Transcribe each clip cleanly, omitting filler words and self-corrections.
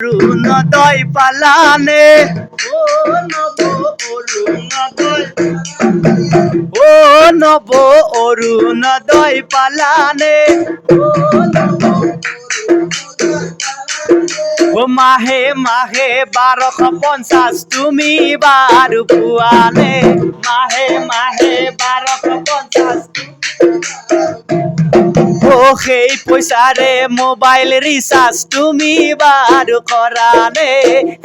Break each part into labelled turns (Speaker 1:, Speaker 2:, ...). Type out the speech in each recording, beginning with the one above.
Speaker 1: অরুণোদয় পালানে ও নব অরুণোদয় ও নব অরুণোদয় পালানে ও মাহে মাহে 1250 তুমি বারু পুয়ানে মাহে মাহে 1250 ও সেই পইচাৰে মোবাইল ৰিচাৰ্জ তুমি বাৰ কৰানে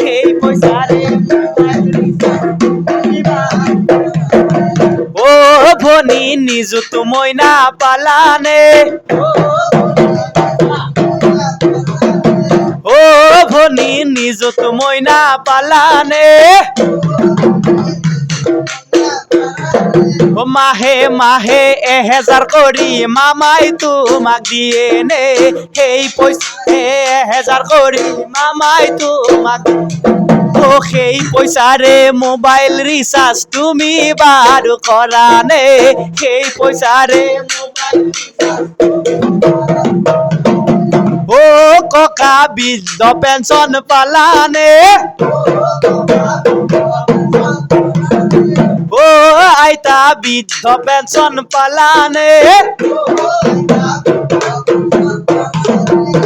Speaker 1: সেই পইচাৰে মোবাইল ৰিচাৰ্জ তুমি ও ভনী নিজুত মইনা পালানে ও ভনী নিজুত মইনা পালানে মাহে মাহে 1000 কৰি মামাই তোমাক দিয়ে নে সেই পইচা 1000 কৰি মামাই তোমাক ও সেই পইচাৰে মোবাইল ৰিচাৰ্জ তুমি বাৰ কৰা নে সেই পইচাৰে মোবাইল ও ককা বৃদ্ধ পেঞ্চন পালানে ও আইতা বৃদ্ধ পেঞ্চন পালানে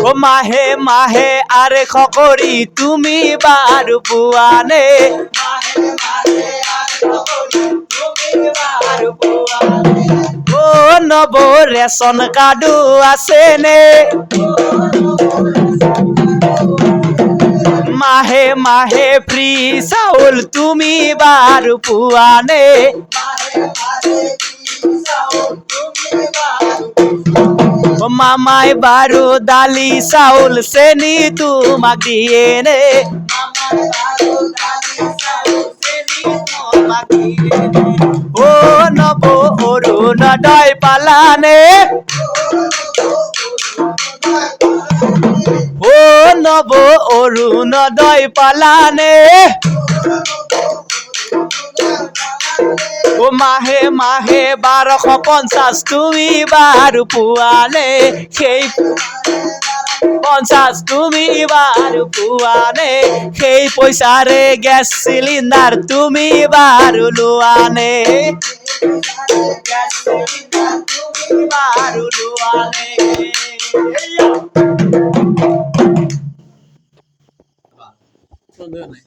Speaker 1: ও মাহে মাহে 200 কৰি তুমি বাৰ পুৱানে ও নব ৰেচন কাৰ্ডো আছে নে মাহে মাহে ফ্ৰী চাউল তুমি বাৰ পুৱানে মামাই বাৰু দালি চাউল চেনি তোমাক দিয়ে নে ও নব অৰুণোদয় পালানে ও নব অৰুণোদয় পালানে ও মাহে মাহে 1250 তুমি বাৰ পুৱানে সেই 50 তুমি বাৰ পুৱানে সেই পইচাৰে গেছ চিলিণ্ডাৰ তুমি বাৰ লোৱানে বাৰ লোৱানে সুন্দৰ নাই